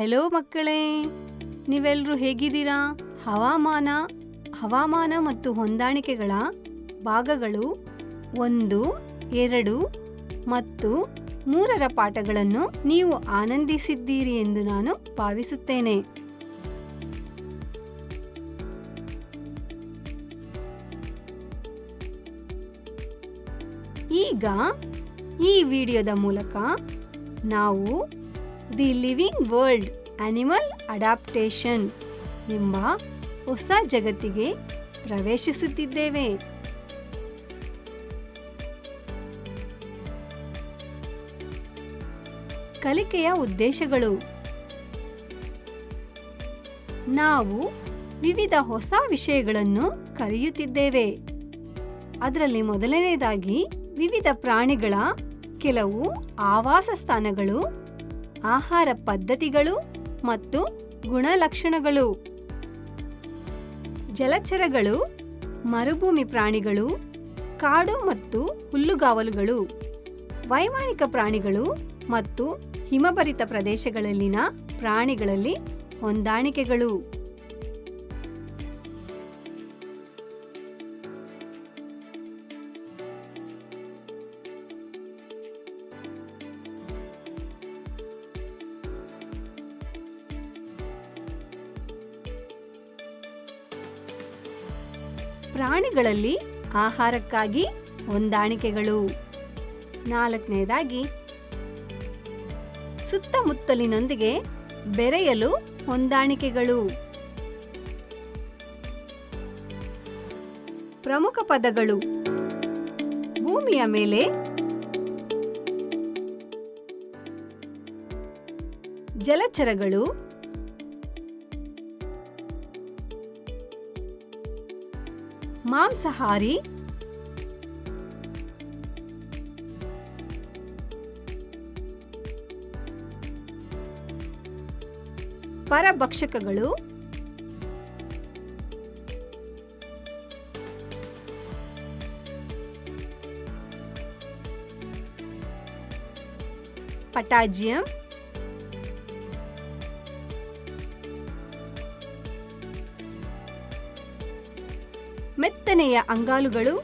Hello ಮಕ್ಕಳೇ, ನೀವೆಲ್ಲರೂ ಹೇಗಿದ್ದೀರಾ? ಹವಾಮಾನ ಮತ್ತು ಹೊಂದಾಣಿಕೆಗಳ ಭಾಗಗಳು 1, 2 ಮತ್ತು 3ರ ಪಾಠಗಳನ್ನು ನೀವು ಆನಂದಿಸಿದ್ದೀರಿ ಎಂದು ನಾನು ಭಾವಿಸುತ್ತೇನೆ. ಈಗ ಈ ವಿಡಿಯೋದ ಮೂಲಕ ನಾವು the living world animal adaptation ಎಂಬ ಹೊಸ ಜಗತ್ತಿಗೆ ಪ್ರವೇಶಿಸುತ್ತಿದ್ದೇವೆ. ಕಲಿಕೆಯ ಉದ್ದೇಶಗಳು: ನಾವು ವಿವಿಧ ಹೊಸ ವಿಷಯಗಳನ್ನು ಕಲಿಯುತ್ತಿದ್ದೇವೆ. ಅದರಲ್ಲಿ ಮೊದಲನೆಯದಾಗಿ ವಿವಿಧ ಪ್ರಾಣಿಗಳ ಕೆಲವು ಆವಾಸ ಸ್ಥಾನಗಳು, ಆಹಾರ ಪದ್ಧತಿಗಳು ಮತ್ತು ಗುಣಲಕ್ಷಣಗಳು. ಜಲಚರಗಳು, ಮರುಭೂಮಿ ಪ್ರಾಣಿಗಳು, ಕಾಡು ಮತ್ತು ಹುಲ್ಲುಗಾವಲುಗಳು, ವೈಮಾನಿಕ ಪ್ರಾಣಿಗಳು ಮತ್ತು ಹಿಮಭರಿತ ಪ್ರದೇಶಗಳಲ್ಲಿನ ಪ್ರಾಣಿಗಳಲ್ಲಿ ಹೊಂದಾಣಿಕೆಗಳು. ಪ್ರಾಣಿಗಳಲ್ಲಿ ಆಹಾರಕ್ಕಾಗಿ ಹೊಂದಾಣಿಕೆಗಳು. 4ನೇದಾಗಿ ಸುತ್ತಮುತ್ತಲಿನೊಂದಿಗೆ ಬೆರೆಯಲು ಹೊಂದಾಣಿಕೆಗಳು. ಪ್ರಮುಖ ಪದಗಳು: ಭೂಮಿಯ ಮೇಲೆ, ಜಲಚರಗಳು, ಮಾಂಸಾಹಾರಿ, ಪರಭಕ್ಷಕಗಳು, ಪಟಾಜಿಯಂ, ಮೆತ್ತನೆಯ ಅಂಗಾಲುಗಳು,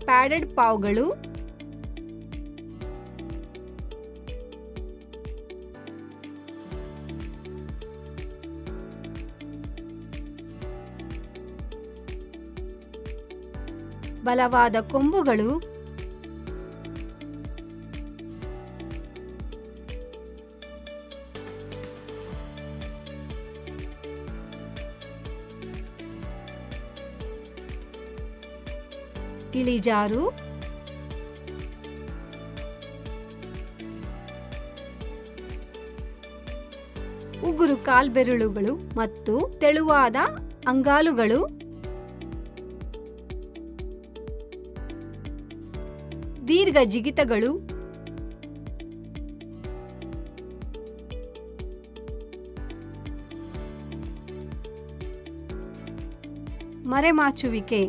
ಪ್ಯಾಡೆಡ್ ಪಾವ್ಗಳು, ಬಲವಾದ ಕೊಂಬುಗಳು, ಇಳಿಜಾರು, ಉಗುರು ಕಾಲ್ಬೆರಳುಗಳು ಮತ್ತು ತೆಳುವಾದ ಅಂಗಾಲುಗಳು, ದೀರ್ಘ ಜಿಗಿತಗಳು, ಮರೆಮಾಚುವಿಕೆ.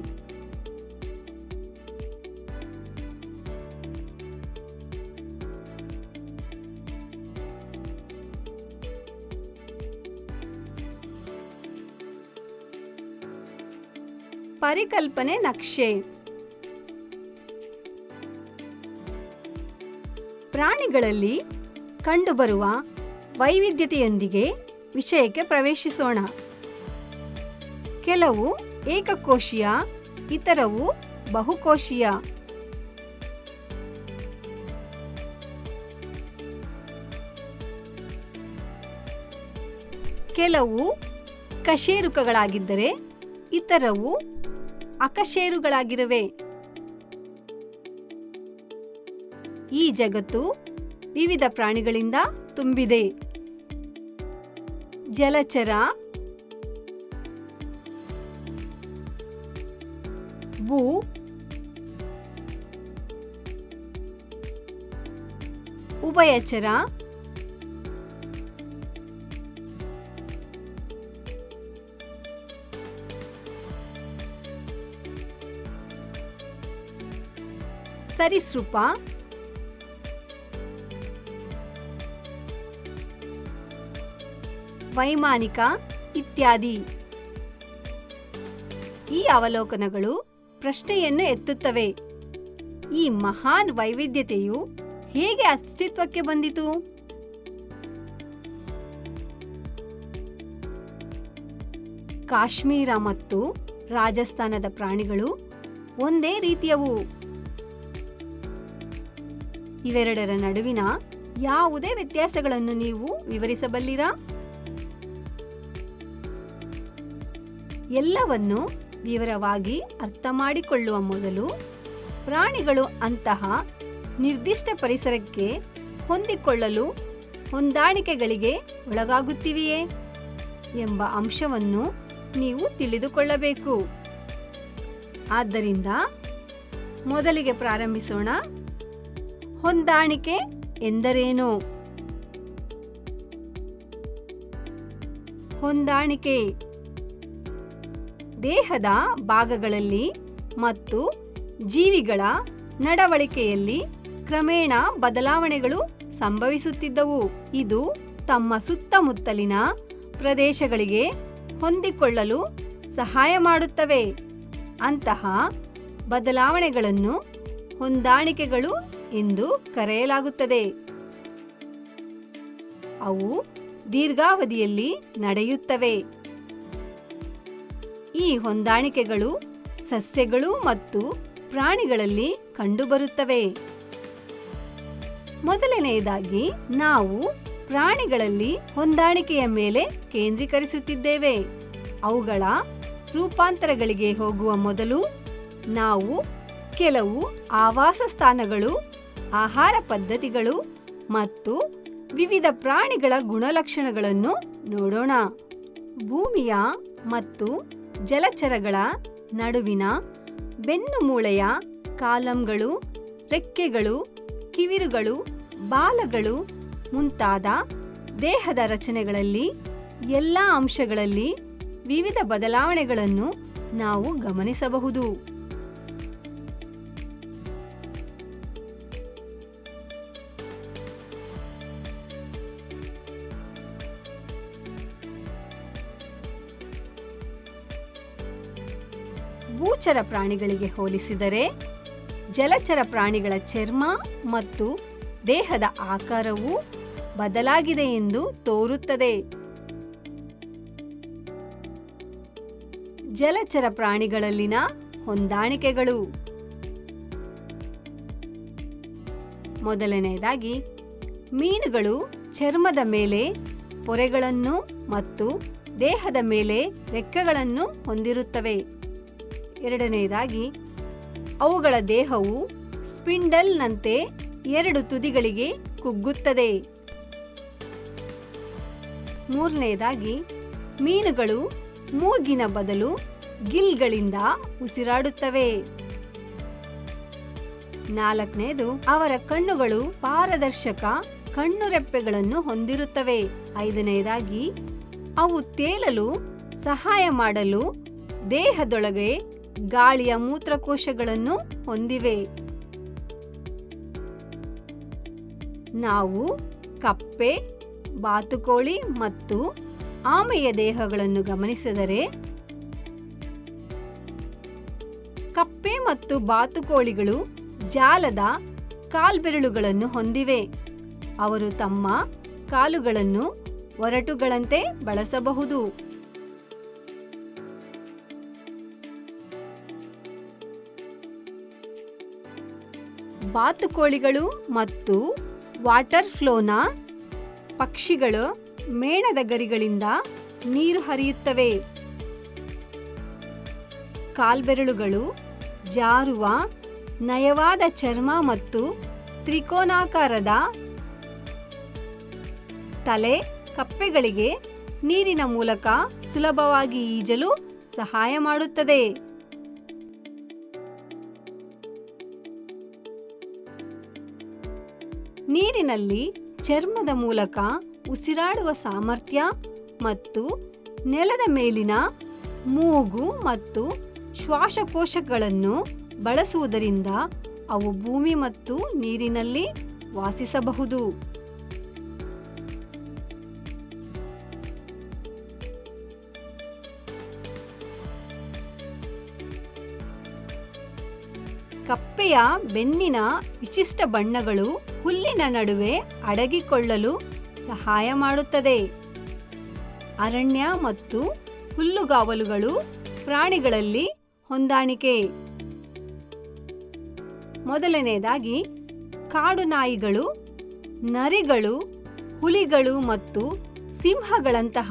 ಪರಿಕಲ್ಪನೆ ನಕ್ಷೆ: ಪ್ರಾಣಿಗಳಲ್ಲಿ ಕಂಡುಬರುವ ವೈವಿಧ್ಯತೆಯೊಂದಿಗೆ ವಿಷಯಕ್ಕೆ ಪ್ರವೇಶಿಸೋಣ. ಕೆಲವು ಏಕಕೋಶೀಯ, ಇತರವು ಬಹುಕೋಶೀಯ. ಕೆಲವು ಕಶೇರುಕಗಳಾಗಿದ್ದರೆ ಇತರವು ಅಕಶೇರುಗಳಾಗಿರುವೆ. ಈ ಜಗತ್ತು ವಿವಿಧ ಪ್ರಾಣಿಗಳಿಂದ ತುಂಬಿದೆ. ಜಲಚರ, ಭೂ, ಉಭಯಚರ, ಸರೀಸೃಪ, ವೈಮಾನಿಕ ಇತ್ಯಾದಿ. ಈ ಅವಲೋಕನಗಳು ಪ್ರಶ್ನೆಯನ್ನು ಎತ್ತುತ್ತವೆ: ಈ ಮಹಾನ್ ವೈವಿಧ್ಯತೆಯು ಹೇಗೆ ಅಸ್ತಿತ್ವಕ್ಕೆ ಬಂದಿತು? ಕಾಶ್ಮೀರ ಮತ್ತು ರಾಜಸ್ಥಾನದ ಪ್ರಾಣಿಗಳು ಒಂದೇ ರೀತಿಯವು. ಇವೆರಡರ ನಡುವಿನ ಯಾವುದೇ ವ್ಯತ್ಯಾಸಗಳನ್ನು ನೀವು ವಿವರಿಸಬಲ್ಲಿರಾ? ಎಲ್ಲವನ್ನು ವಿವರವಾಗಿ ಅರ್ಥ ಮಾಡಿಕೊಳ್ಳುವ ಮೊದಲು ಪ್ರಾಣಿಗಳು ಅಂತಹ ನಿರ್ದಿಷ್ಟ ಪರಿಸರಕ್ಕೆ ಹೊಂದಿಕೊಳ್ಳಲು ಹೊಂದಾಣಿಕೆಗಳಿಗೆ ಒಳಗಾಗುತ್ತಿವೆಯೇ ಎಂಬ ಅಂಶವನ್ನು ನೀವು ತಿಳಿದುಕೊಳ್ಳಬೇಕು. ಆದ್ದರಿಂದ ಮೊದಲಿಗೆ ಪ್ರಾರಂಭಿಸೋಣ. ಹೊಂದಾಣಿಕೆ ಎಂದರೇನು? ಹೊಂದಾಣಿಕೆ ದೇಹದ ಭಾಗಗಳಲ್ಲಿ ಮತ್ತು ಜೀವಿಗಳ ನಡವಳಿಕೆಯಲ್ಲಿ ಕ್ರಮೇಣ ಬದಲಾವಣೆಗಳು ಸಂಭವಿಸುತ್ತಿದ್ದವು. ಇದು ತಮ್ಮ ಸುತ್ತಮುತ್ತಲಿನ ಪ್ರದೇಶಗಳಿಗೆ ಹೊಂದಿಕೊಳ್ಳಲು ಸಹಾಯ ಮಾಡುತ್ತವೆ. ಅಂತಹ ಬದಲಾವಣೆಗಳನ್ನು ಹೊಂದಾಣಿಕೆಗಳು ಎಂದು ಕರೆಯಲಾಗುತ್ತದೆ. ಅವು ದೀರ್ಘಾವಧಿಯಲ್ಲಿ ನಡೆಯುತ್ತವೆ. ಈ ಹೊಂದಾಣಿಕೆಗಳು ಸಸ್ಯಗಳು ಮತ್ತು ಪ್ರಾಣಿಗಳಲ್ಲಿ ಕಂಡುಬರುತ್ತವೆ. ಮೊದಲನೆಯದಾಗಿ ನಾವು ಪ್ರಾಣಿಗಳಲ್ಲಿ ಹೊಂದಾಣಿಕೆಯ ಮೇಲೆ ಕೇಂದ್ರೀಕರಿಸುತ್ತಿದ್ದೇವೆ. ಅವುಗಳ ರೂಪಾಂತರಗಳಿಗೆ ಹೋಗುವ ಮೊದಲು ನಾವು ಕೆಲವು ಆವಾಸ ಸ್ಥಾನಗಳು, ಆಹಾರ ಪದ್ಧತಿಗಳು ಮತ್ತು ವಿವಿಧ ಪ್ರಾಣಿಗಳ ಗುಣಲಕ್ಷಣಗಳನ್ನು ನೋಡೋಣ. ಭೂಮಿಯ ಮತ್ತು ಜಲಚರಗಳ ನಡುವಿನ ಬೆನ್ನುಮೂಳೆಯ ಕಾಲಂಗಳು, ರೆಕ್ಕೆಗಳು, ಕಿವಿರುಗಳು, ಬಾಲಗಳು ಮುಂತಾದ ದೇಹದ ರಚನೆಗಳಲ್ಲಿ ಎಲ್ಲ ಅಂಶಗಳಲ್ಲಿ ವಿವಿಧ ಬದಲಾವಣೆಗಳನ್ನು ನಾವು ಗಮನಿಸಬಹುದು. ಭೂಚರ ಪ್ರಾಣಿಗಳಿಗೆ ಹೋಲಿಸಿದರೆ ಜಲಚರ ಪ್ರಾಣಿಗಳ ಚರ್ಮ ಮತ್ತು ದೇಹದ ಆಕಾರವು ಬದಲಾಗಿದೆ ಎಂದು ತೋರುತ್ತದೆ. ಜಲಚರ ಪ್ರಾಣಿಗಳಲ್ಲಿನ ಹೊಂದಾಣಿಕೆಗಳು. ಮೊದಲನೆಯದಾಗಿ, ಮೀನುಗಳು ಚರ್ಮದ ಮೇಲೆ ಪೊರೆಗಳನ್ನು ಮತ್ತು ದೇಹದ ಮೇಲೆ ರೆಕ್ಕೆಗಳನ್ನು ಹೊಂದಿರುತ್ತವೆ. ಎರಡನೆಯದಾಗಿ, ಅವುಗಳ ದೇಹವು ಸ್ಪಿಂಡಲ್ನಂತೆ ಎರಡು ತುದಿಗಳಿಗೆ ಕುಗ್ಗುತ್ತದೆ. ಮೂರನೆಯದಾಗಿ, ಮೀನುಗಳು ಮೂಗಿನ ಬದಲು ಗಿಲ್ಗಳಿಂದ ಉಸಿರಾಡುತ್ತವೆ. ನಾಲ್ಕನೆಯದು, ಅವರ ಕಣ್ಣುಗಳು ಪಾರದರ್ಶಕ ಕಣ್ಣುರೆಪ್ಪೆಗಳನ್ನು ಹೊಂದಿರುತ್ತವೆ. ಐದನೆಯದಾಗಿ, ಅವು ತೇಲಲು ಸಹಾಯ ಮಾಡಲು ದೇಹದೊಳಗೆ ಗಾಳಿಯ ಮೂತ್ರಕೋಶಗಳನ್ನು ಹೊಂದಿವೆ. ನಾವು ಕಪ್ಪೆ, ಬಾತುಕೋಳಿ ಮತ್ತು ಆಮೆಯ ದೇಹಗಳನ್ನು ಗಮನಿಸಿದರೆ, ಕಪ್ಪೆ ಮತ್ತು ಬಾತುಕೋಳಿಗಳು ಜಾಲದ ಕಾಲ್ಬೆರಳುಗಳನ್ನು ಹೊಂದಿವೆ. ಅವರು ತಮ್ಮ ಕಾಲುಗಳನ್ನು ಒರಟುಗಳಂತೆ ಬಳಸಬಹುದು. ಬಾತುಕೋಳಿಗಳು ಮತ್ತು ವಾಟರ್ ಫ್ಲೋನ ಪಕ್ಷಿಗಳು ಮೇಣದ ಗರಿಗಳಿಂದ ನೀರು ಹರಿಯುತ್ತವೆ. ಕಾಲ್ಬೆರಳುಗಳು ಜಾರುವ ನಯವಾದ ಚರ್ಮ ಮತ್ತು ತ್ರಿಕೋನಾಕಾರದ ತಲೆ ಕಪ್ಪೆಗಳಿಗೆ ನೀರಿನ ಮೂಲಕ ಸುಲಭವಾಗಿ ಈಜಲು ಸಹಾಯ ಮಾಡುತ್ತದೆ. ನೀರಿನಲ್ಲಿ ಚರ್ಮದ ಮೂಲಕ ಉಸಿರಾಡುವ ಸಾಮರ್ಥ್ಯ ಮತ್ತು ನೆಲದ ಮೇಲಿನ ಮೂಗು ಮತ್ತು ಶ್ವಾಸಕೋಶಗಳನ್ನು ಬಳಸುವುದರಿಂದ ಅವು ಭೂಮಿ ಮತ್ತು ನೀರಿನಲ್ಲಿ ವಾಸಿಸಬಹುದು. ಕಪ್ಪೆಯ ಬೆನ್ನಿನ ವಿಶಿಷ್ಟ ಬಣ್ಣಗಳು ಹುಲ್ಲಿನ ನಡುವೆ ಅಡಗಿಕೊಳ್ಳಲು ಸಹಾಯ ಮಾಡುತ್ತದೆ. ಅರಣ್ಯ ಮತ್ತು ಹುಲ್ಲುಗಾವಲುಗಳು ಪ್ರಾಣಿಗಳಲ್ಲಿ ಹೊಂದಾಣಿಕೆ. ಮೊದಲನೆಯದಾಗಿ ಕಾಡು ನಾಯಿಗಳು, ನರಿಗಳು, ಹುಲಿಗಳು ಮತ್ತು ಸಿಂಹಗಳಂತಹ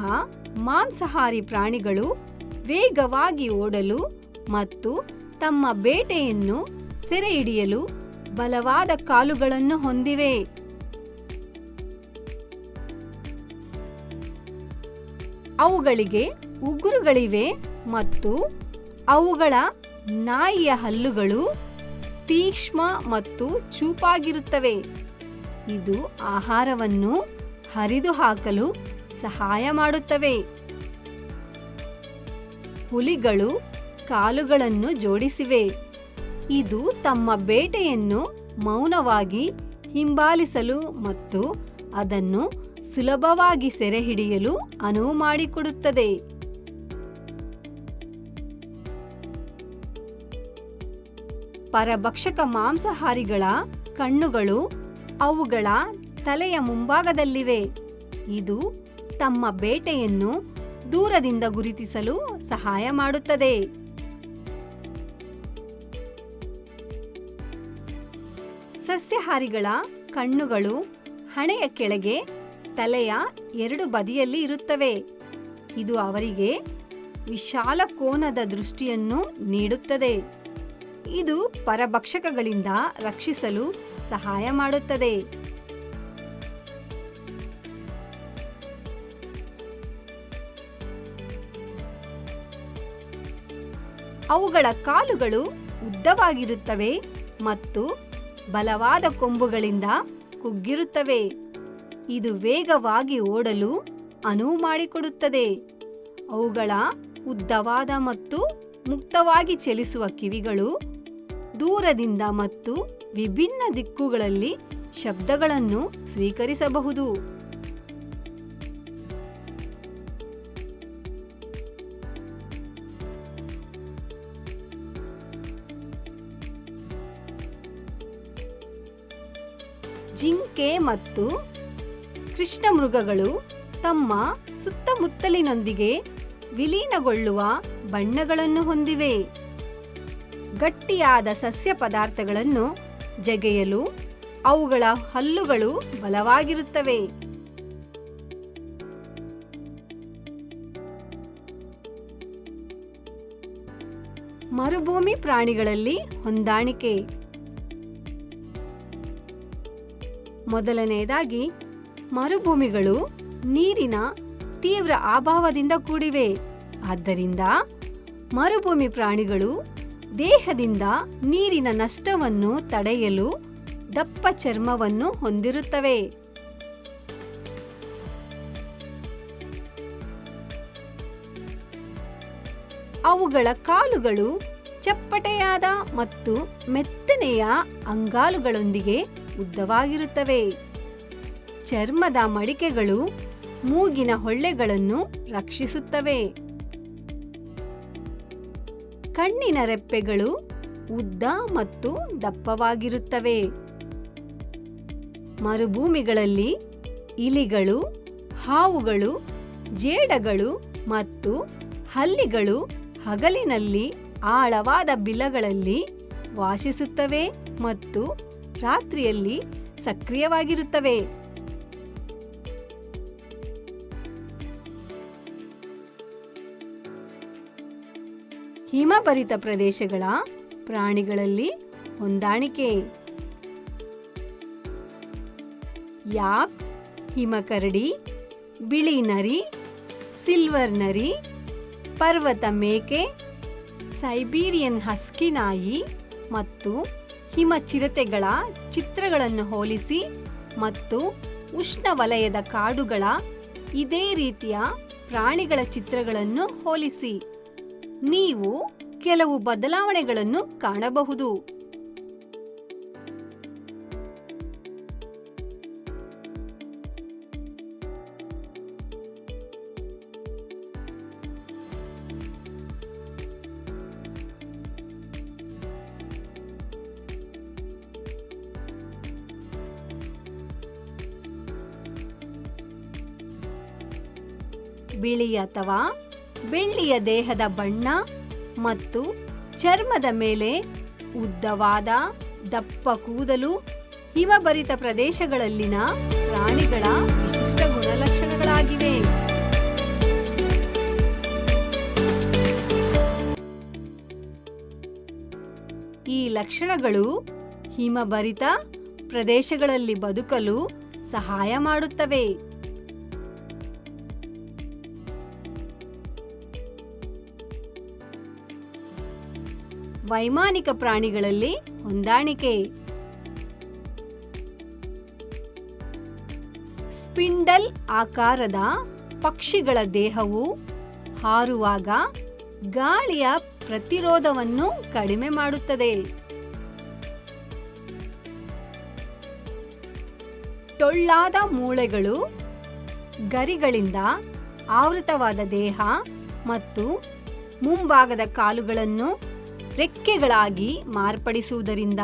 ಮಾಂಸಾಹಾರಿ ಪ್ರಾಣಿಗಳು ವೇಗವಾಗಿ ಓಡಲು ಮತ್ತು ತಮ್ಮ ಬೇಟೆಯನ್ನು ಸೆರೆ ಹಿಡಿಯಲು ಬಲವಾದ ಕಾಲುಗಳನ್ನು ಹೊಂದಿವೆ. ಅವುಗಳಿಗೆ ಉಗುರುಗಳಿವೆ ಮತ್ತು ಅವುಗಳ ನಾಯಿಯ ಹಲ್ಲುಗಳು ತೀಕ್ಷ್ಣ ಮತ್ತು ಚೂಪಾಗಿರುತ್ತವೆ. ಇದು ಆಹಾರವನ್ನು ಹರಿದು ಹಾಕಲು ಸಹಾಯ ಮಾಡುತ್ತವೆ. ಹುಲಿಗಳು ಕಾಲುಗಳನ್ನು ಜೋಡಿಸಿವೆ. ಇದು ತಮ್ಮ ಬೇಟೆಯನ್ನು ಮೌನವಾಗಿ ಹಿಂಬಾಲಿಸಲು ಮತ್ತು ಅದನ್ನು ಸುಲಭವಾಗಿ ಸೆರೆ ಹಿಡಿಯಲು ಅನುವು ಮಾಡಿಕೊಡುತ್ತದೆ. ಪರಭಕ್ಷಕ ಮಾಂಸಾಹಾರಿಗಳ ಕಣ್ಣುಗಳು ಅವುಗಳ ತಲೆಯ ಮುಂಭಾಗದಲ್ಲಿವೆ. ಇದು ತಮ್ಮ ಬೇಟೆಯನ್ನು ದೂರದಿಂದ ಗುರುತಿಸಲು ಸಹಾಯ ಮಾಡುತ್ತದೆ. ಸಸ್ಯಾಹಾರಿಗಳ ಕಣ್ಣುಗಳು ಹಣೆಯ ಕೆಳಗೆ ತಲೆಯ ಎರಡು ಬದಿಯಲ್ಲಿ ಇರುತ್ತವೆ. ಇದು ಅವರಿಗೆ ವಿಶಾಲ ಕೋನದ ದೃಷ್ಟಿಯನ್ನು ನೀಡುತ್ತದೆ. ಇದು ಪರಭಕ್ಷಕಗಳಿಂದ ರಕ್ಷಿಸಲು ಸಹಾಯ ಮಾಡುತ್ತದೆ. ಅವುಗಳ ಕಾಲುಗಳು ಉದ್ದವಾಗಿರುತ್ತವೆ ಮತ್ತು ಬಲವಾದ ಕೊಂಬುಗಳಿಂದ ಕುಗ್ಗಿರುತ್ತವೆ. ಇದು ವೇಗವಾಗಿ ಓಡಲು ಅನುವು ಮಾಡಿಕೊಡುತ್ತದೆ. ಅವುಗಳ ಉದ್ದವಾದ ಮತ್ತು ಮುಕ್ತವಾಗಿ ಚಲಿಸುವ ಕಿವಿಗಳು ದೂರದಿಂದ ಮತ್ತು ವಿಭಿನ್ನ ದಿಕ್ಕುಗಳಲ್ಲಿ ಶಬ್ದಗಳನ್ನು ಸ್ವೀಕರಿಸಬಹುದು. ಜಿಂಕೆ ಮತ್ತು ಕೃಷ್ಣಮೃಗಗಳು ತಮ್ಮ ಸುತ್ತಮುತ್ತಲಿನೊಂದಿಗೆ ವಿಲೀನಗೊಳ್ಳುವ ಬಣ್ಣಗಳನ್ನು ಹೊಂದಿವೆ. ಗಟ್ಟಿಯಾದ ಸಸ್ಯ ಪದಾರ್ಥಗಳನ್ನು ಜಗಿಯಲು ಅವುಗಳ ಹಲ್ಲುಗಳು ಬಲವಾಗಿರುತ್ತವೆ. ಮರುಭೂಮಿ ಪ್ರಾಣಿಗಳಲ್ಲಿ ಹೊಂದಾಣಿಕೆ. ಮೊದಲನೆಯದಾಗಿ, ಮರುಭೂಮಿಗಳು ನೀರಿನ ತೀವ್ರ ಅಭಾವದಿಂದ ಕೂಡಿವೆ. ಆದ್ದರಿಂದ ಮರುಭೂಮಿ ಪ್ರಾಣಿಗಳು ದೇಹದಿಂದ ನೀರಿನ ನಷ್ಟವನ್ನು ತಡೆಯಲು ದಪ್ಪ ಚರ್ಮವನ್ನು ಹೊಂದಿರುತ್ತವೆ. ಅವುಗಳ ಕಾಲುಗಳು ಚಪ್ಪಟೆಯಾದ ಮತ್ತು ಮೆತ್ತನೆಯ ಅಂಗಾಲುಗಳೊಂದಿಗೆ ಉದ್ದವಾಗಿರುತ್ತವೆ. ಚರ್ಮದ ಮಡಿಕೆಗಳು ಮೂಗಿನ ಹೊಳ್ಳೆಗಳನ್ನು ರಕ್ಷಿಸುತ್ತವೆ. ಕಣ್ಣಿನ ರೆಪ್ಪೆಗಳು ಉದ್ದ ಮತ್ತು ದಪ್ಪವಾಗಿರುತ್ತವೆ. ಮರುಭೂಮಿಗಳಲ್ಲಿ ಇಲಿಗಳು, ಹಾವುಗಳು, ಜೇಡಗಳು ಮತ್ತು ಹಲ್ಲಿಗಳು ಹಗಲಿನಲ್ಲಿ ಆಳವಾದ ಬಿಲಗಳಲ್ಲಿ ವಾಸಿಸುತ್ತವೆ ಮತ್ತು ರಾತ್ರಿಯಲ್ಲಿ ಸಕ್ರಿಯವಾಗಿರುತ್ತವೆ. ಹಿಮಭರಿತ ಪ್ರದೇಶಗಳ ಪ್ರಾಣಿಗಳಲ್ಲಿ ಹೊಂದಾಣಿಕೆ. ಯಾಕ್, ಹಿಮಕರಡಿ, ಬಿಳಿ ನರಿ, ಸಿಲ್ವರ್ ನರಿ, ಪರ್ವತ ಮೇಕೆ, ಸೈಬೀರಿಯನ್ ಹಸ್ಕಿ ನಾಯಿ ಮತ್ತು ಹಿಮಚಿರತೆಗಳ ಚಿತ್ರಗಳನ್ನು ಹೋಲಿಸಿ ಮತ್ತು ಉಷ್ಣವಲಯದ ಕಾಡುಗಳ ಇದೇ ರೀತಿಯ ಪ್ರಾಣಿಗಳ ಚಿತ್ರಗಳನ್ನು ಹೋಲಿಸಿ ನೀವು ಕೆಲವು ಬದಲಾವಣೆಗಳನ್ನು ಕಾಣಬಹುದು. ಬಿಳಿ ಅಥವಾ ಬೆಳ್ಳಿಯ ದೇಹದ ಬಣ್ಣ ಮತ್ತು ಚರ್ಮದ ಮೇಲೆ ಉದ್ದವಾದ ದಪ್ಪ ಕೂದಲು ಹಿಮಭರಿತ ಪ್ರದೇಶಗಳಲ್ಲಿನ ಪ್ರಾಣಿಗಳ ವಿಶಿಷ್ಟ ಗುಣಲಕ್ಷಣಗಳಾಗಿವೆ. ಈ ಲಕ್ಷಣಗಳು ಹಿಮಭರಿತ ಪ್ರದೇಶಗಳಲ್ಲಿ ಬದುಕಲು ಸಹಾಯ ಮಾಡುತ್ತವೆ. ವೈಮಾನಿಕ ಪ್ರಾಣಿಗಳಲ್ಲಿ ಹೊಂದಾಣಿಕೆ. ಸ್ಪಿಂಡಲ್ ಆಕಾರದ ಪಕ್ಷಿಗಳ ದೇಹವು ಹಾರುವಾಗ ಗಾಳಿಯ ಪ್ರತಿರೋಧವನ್ನು ಕಡಿಮೆ ಮಾಡುತ್ತದೆ. ಟೊಳ್ಳಾದ ಮೂಳೆಗಳು, ಗರಿಗಳಿಂದ ಆವೃತವಾದ ದೇಹ ಮತ್ತು ಮುಂಭಾಗದ ಕಾಲುಗಳನ್ನು ರೆಕ್ಕೆಗಳಾಗಿ ಮಾರ್ಪಡಿಸುವುದರಿಂದ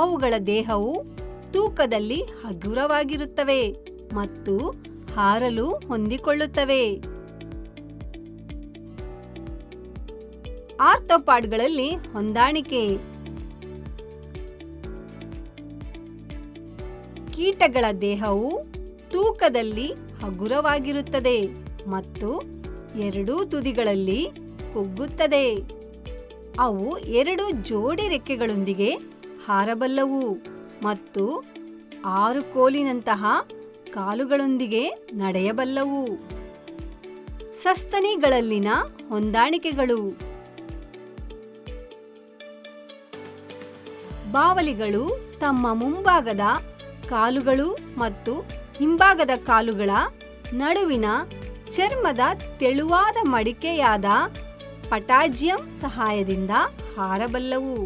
ಅವುಗಳ ದೇಹವು ತೂಕದಲ್ಲಿ ಹಗುರವಾಗಿರುತ್ತವೆ ಮತ್ತು ಹಾರಲು ಹೊಂದಿಕೊಳ್ಳುತ್ತವೆ. ಆರ್ಥೋಪಾಡ್ಗಳಲ್ಲಿ ಹೊಂದಾಣಿಕೆ. ಕೀಟಗಳ ದೇಹವು ತೂಕದಲ್ಲಿ ಹಗುರವಾಗಿರುತ್ತದೆ ಮತ್ತು ಎರಡೂ ತುದಿಗಳಲ್ಲಿ ಕುಗ್ಗುತ್ತದೆ. ಅವು 2 ಜೋಡಿ ರೆಕ್ಕೆಗಳೊಂದಿಗೆ ಹಾರಬಲ್ಲವು ಮತ್ತು 6 ಕೋಲಿನಂತಹ ಕಾಲುಗಳೊಂದಿಗೆ ನಡೆಯಬಲ್ಲವು. ಸಸ್ತನಿಗಳಲ್ಲಿನ ಹೊಂದಾಣಿಕೆಗಳು. ಬಾವಲಿಗಳು ತಮ್ಮ ಮುಂಭಾಗದ ಕಾಲುಗಳು ಮತ್ತು ಹಿಂಭಾಗದ ಕಾಲುಗಳ ನಡುವಿನ ಚರ್ಮದ ತೆಳುವಾದ ಮಡಿಕೆಯಾದ ಪಟಾಜಿಯಂ ಸಹಾಯದಿಂದ ಹಾರಬಲ್ಲವು.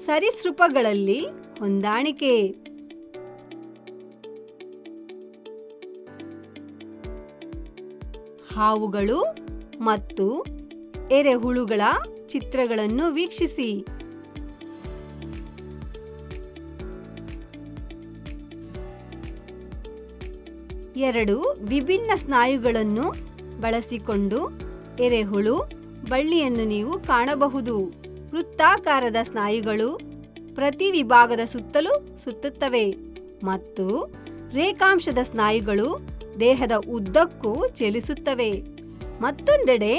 ಸರೀಸೃಪಗಳಲ್ಲಿ ಹೊಂದಾಣಿಕೆ. ಹಾವುಗಳು ಮತ್ತು ಎರೆಹುಳುಗಳ ಚಿತ್ರಗಳನ್ನು ವೀಕ್ಷಿಸಿ. ಎರಡು ವಿಭಿನ್ನ ಸ್ನಾಯುಗಳನ್ನು ಬಳಸಿಕೊಂಡು ಎರೆಹುಳು ಬಳ್ಳಿಯನ್ನು ನೀವು ಕಾಣಬಹುದು. ವೃತ್ತಾಕಾರದ ಸ್ನಾಯುಗಳು ಪ್ರತಿ ವಿಭಾಗದ ಸುತ್ತಲೂ ಸುತ್ತುತ್ತವೆ ಮತ್ತು ರೇಖಾಂಶದ ಸ್ನಾಯುಗಳು ದೇಹದ ಉದ್ದಕ್ಕೂ ಚಲಿಸುತ್ತವೆ. ಮತ್ತೊಂದೆಡೆ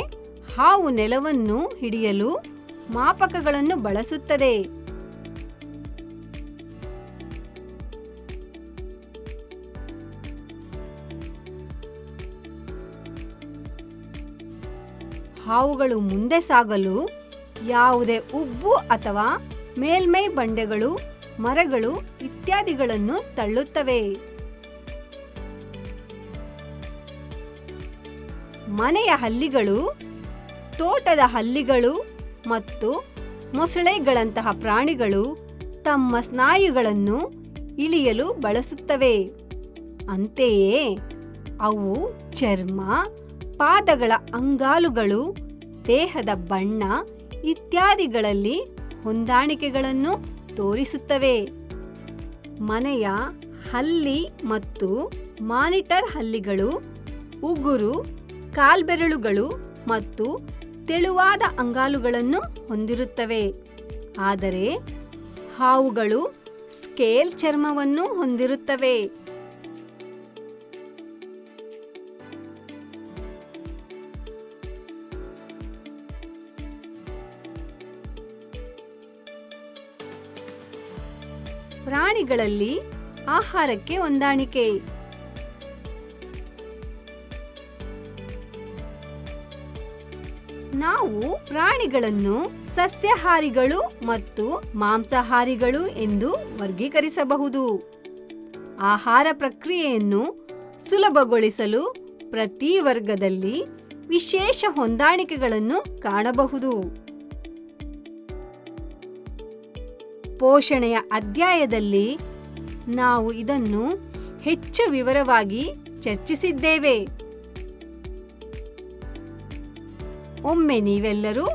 ಹಾವು ನೆಲವನ್ನು ಹಿಡಿಯಲು ಮಾಪಕಗಳನ್ನು ಬಳಸುತ್ತದೆ. ಹಾವುಗಳು ಮುಂದೆ ಸಾಗಲು ಯಾವುದೇ ಉಬ್ಬು ಅಥವಾ ಮೇಲ್ಮೈ ಬಂಡೆಗಳು, ಮರಗಳು ಇತ್ಯಾದಿಗಳನ್ನು ತಳ್ಳುತ್ತವೆ. ಮನೆಯ ಹಲ್ಲಿಗಳು, ತೋಟದ ಹಲ್ಲಿಗಳು ಮತ್ತು ಮೊಸಳೆಗಳಂತಹ ಪ್ರಾಣಿಗಳು ತಮ್ಮ ಸ್ನಾಯುಗಳನ್ನು ಇಳಿಯಲು ಬಳಸುತ್ತವೆ. ಅಂತೆಯೇ ಅವು ಚರ್ಮ, ಪಾದಗಳ ಅಂಗಾಲುಗಳು, ದೇಹದ ಬಣ್ಣ ಇತ್ಯಾದಿಗಳಲ್ಲಿ ಹೊಂದಾಣಿಕೆಗಳನ್ನು ತೋರಿಸುತ್ತವೆ. ಮನೆಯ ಹಲ್ಲಿ ಮತ್ತು ಮಾನಿಟರ್ ಹಲ್ಲಿಗಳು ಉಗುರು, ಕಾಲ್ಬೆರಳುಗಳು ಮತ್ತು ತೆಳುವಾದ ಅಂಗಾಲುಗಳನ್ನು ಹೊಂದಿರುತ್ತವೆ. ಆದರೆ ಹಾವುಗಳು ಸ್ಕೇಲ್ ಚರ್ಮವನ್ನು ಹೊಂದಿರುತ್ತವೆ. ಪ್ರಾಣಿಗಳಲ್ಲಿ ಆಹಾರಕ್ಕೆ ಹೊಂದಾಣಿಕೆ. ನಾವು ಪ್ರಾಣಿಗಳನ್ನು ಸಸ್ಯಾಹಾರಿಗಳು ಮತ್ತು ಮಾಂಸಾಹಾರಿಗಳು ಎಂದು ವರ್ಗೀಕರಿಸಬಹುದು. ಆಹಾರ ಪ್ರಕ್ರಿಯೆಯನ್ನು ಸುಲಭಗೊಳಿಸಲು ಪ್ರತಿ ವರ್ಗದಲ್ಲಿ ವಿಶೇಷ ಹೊಂದಾಣಿಕೆಗಳನ್ನು ಕಾಣಬಹುದು. ಪೋಷಣೆಯ ಅಧ್ಯಾಯದಲ್ಲಿ ನಾವು ಇದನ್ನು ಹೆಚ್ಚು ವಿವರವಾಗಿ ಚರ್ಚಿಸಿದ್ದೇವೆ. ಒಮ್ಮೆ ನೀವೆಲ್ಲರೂ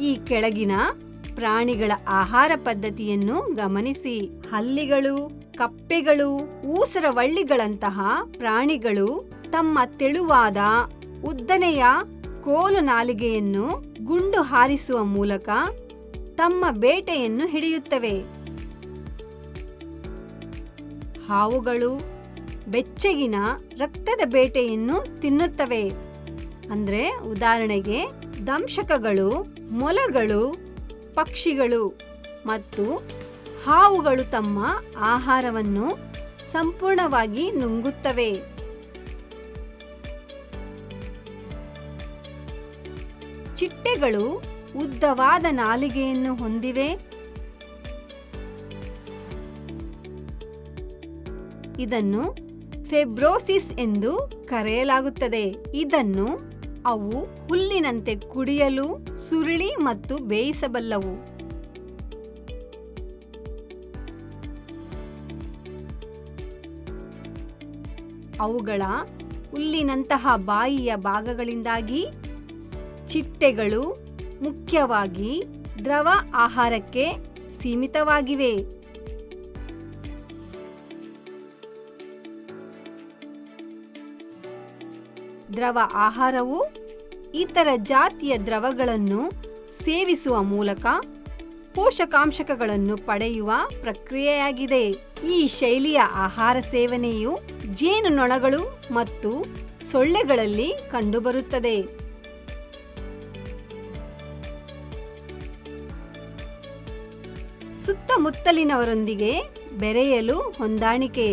ಈ ಕೆಳಗಿನ ಪ್ರಾಣಿಗಳ ಆಹಾರ ಪದ್ಧತಿಯನ್ನು ಗಮನಿಸಿ. ಹಲ್ಲಿಗಳು, ಕಪ್ಪೆಗಳು, ಊಸರವಳ್ಳಿಗಳಂತಹ ಪ್ರಾಣಿಗಳು ತಮ್ಮ ತೆಳುವಾದ ಉದ್ದನೆಯ ಕೋಲು ನಾಲಿಗೆಯನ್ನು ಗುಂಡು ಹಾರಿಸುವ ಮೂಲಕ ತಮ್ಮ ಬೇಟೆಯನ್ನು ಹಿಡಿಯುತ್ತವೆ. ಹಾವುಗಳು ಬೆಚ್ಚಗಿನ ರಕ್ತದ ಬೇಟೆಯನ್ನು ತಿನ್ನುತ್ತವೆ. ಅಂದ್ರೆ ಉದಾಹರಣೆಗೆ ದಂಶಕಗಳು, ಮೊಲಗಳು, ಪಕ್ಷಿಗಳು ಮತ್ತು ಹಾವುಗಳು ತಮ್ಮ ಆಹಾರವನ್ನು ಸಂಪೂರ್ಣವಾಗಿ ನುಂಗುತ್ತವೆ. ಚಿಟ್ಟೆಗಳು ಉದ್ದವಾದ ನಾಲಿಗೆಯನ್ನು ಹೊಂದಿವೆ. ಇದನ್ನು ಫೆಬ್ರೋಸಿಸ್ ಎಂದು ಕರೆಯಲಾಗುತ್ತದೆ. ಇದನ್ನು ಅವು ಹುಲ್ಲಿನಂತೆ ಕುಡಿಯಲು, ಸುರುಳಿ ಮತ್ತು ಬೇಯಿಸಬಲ್ಲವು. ಅವುಗಳ ಹುಲ್ಲಿನಂತಹ ಬಾಯಿಯ ಭಾಗಗಳಿಂದಾಗಿ ಚಿಟ್ಟೆಗಳು ಮುಖ್ಯವಾಗಿ ದ್ರವ ಆಹಾರಕ್ಕೆ ಸೀಮಿತವಾಗಿವೆ. ದ್ರವ ಆಹಾರವು ಇತರ ಜಾತಿಯ ದ್ರವಗಳನ್ನು ಸೇವಿಸುವ ಮೂಲಕ ಪೋಷಕಾಂಶಗಳನ್ನು ಪಡೆಯುವ ಪ್ರಕ್ರಿಯೆಯಾಗಿದೆ. ಈ ಶೈಲಿಯ ಆಹಾರ ಸೇವನೆಯು ಜೇನುನೊಣಗಳು ಮತ್ತು ಸೊಳ್ಳೆಗಳಲ್ಲಿ ಕಂಡುಬರುತ್ತದೆ. ಸುತ್ತಮುತ್ತಲಿನವರೊಂದಿಗೆ ಬೆರೆಯಲು ಹೊಂದಾಣಿಕೆ.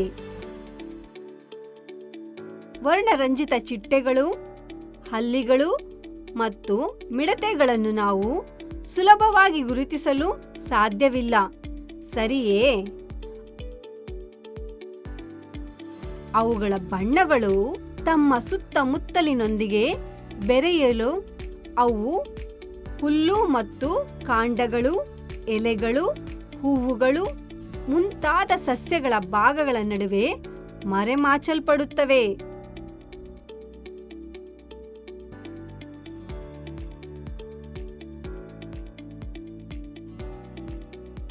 ವರ್ಣರಂಜಿತ ಚಿಟ್ಟೆಗಳು, ಹಲ್ಲಿಗಳು ಮತ್ತು ಮಿಡತೆಗಳನ್ನು ನಾವು ಸುಲಭವಾಗಿ ಗುರುತಿಸಲು ಸಾಧ್ಯವಿಲ್ಲ, ಸರಿಯೇ? ಅವುಗಳ ಬಣ್ಣಗಳು ತಮ್ಮ ಸುತ್ತಮುತ್ತಲಿನೊಂದಿಗೆ ಬೆರೆಯಲು ಅವು ಹುಲ್ಲು ಮತ್ತು ಕಾಂಡಗಳು, ಎಲೆಗಳು, ಹೂವುಗಳು ಮುಂತಾದ ಸಸ್ಯಗಳ ಭಾಗಗಳ ನಡುವೆ ಮರೆಮಾಚಲ್ಪಡುತ್ತವೆ.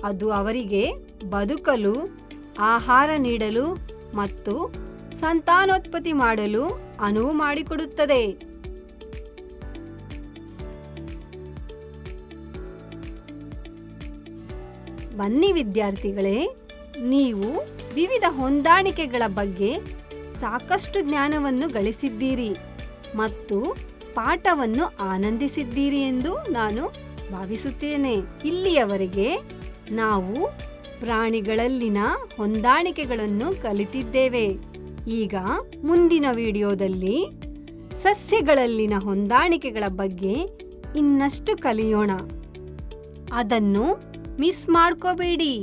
ಅದು ಅವರಿಗೆ ಬದುಕಲು, ಆಹಾರ ನೀಡಲು ಮತ್ತು ಸಂತಾನೋತ್ಪತ್ತಿ ಮಾಡಲು ಅನುವು ಮಾಡಿಕೊಡುತ್ತದೆ. ಬನ್ನಿ ವಿದ್ಯಾರ್ಥಿಗಳೇ, ನೀವು ವಿವಿಧ ಹೊಂದಾಣಿಕೆಗಳ ಬಗ್ಗೆ ಸಾಕಷ್ಟು ಜ್ಞಾನವನ್ನು ಗಳಿಸಿದ್ದೀರಿ ಮತ್ತು ಪಾಠವನ್ನು ಆನಂದಿಸಿದ್ದೀರಿ ಎಂದು ನಾನು ಭಾವಿಸುತ್ತೇನೆ. ಇಲ್ಲಿಯವರೆಗೆ ನಾವು ಪ್ರಾಣಿಗಳಲ್ಲಿನ ಹೊಂದಾಣಿಕೆಗಳನ್ನು ಕಲಿತಿದ್ದೇವೆ. ಈಗ ಮುಂದಿನ ವಿಡಿಯೋದಲ್ಲಿ ಸಸ್ಯಗಳಲ್ಲಿನ ಹೊಂದಾಣಿಕೆಗಳ ಬಗ್ಗೆ ಇನ್ನಷ್ಟು ಕಲಿಯೋಣ. ಅದನ್ನು ಮಿಸ್ ಮಾಡ್ಕೋಬೇಡಿ.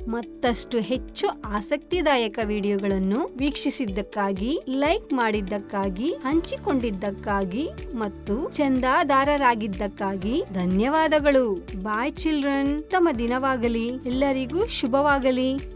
ಮತ್ತಷ್ಟು ಹೆಚ್ಚು ಆಸಕ್ತಿದಾಯಕ ವಿಡಿಯೋಗಳನ್ನು ವೀಕ್ಷಿಸಿದ್ದಕ್ಕಾಗಿ, ಲೈಕ್ ಮಾಡಿದ್ದಕ್ಕಾಗಿ, ಹಂಚಿಕೊಂಡಿದ್ದಕ್ಕಾಗಿ ಮತ್ತು ಚಂದಾದಾರರಾಗಿದ್ದಕ್ಕಾಗಿ ಧನ್ಯವಾದಗಳು. ಬಾಯ್ ಚಿಲ್ಡ್ರನ್. ತಮ್ಮ ದಿನವಾಗಲಿ. ಎಲ್ಲರಿಗೂ ಶುಭವಾಗಲಿ.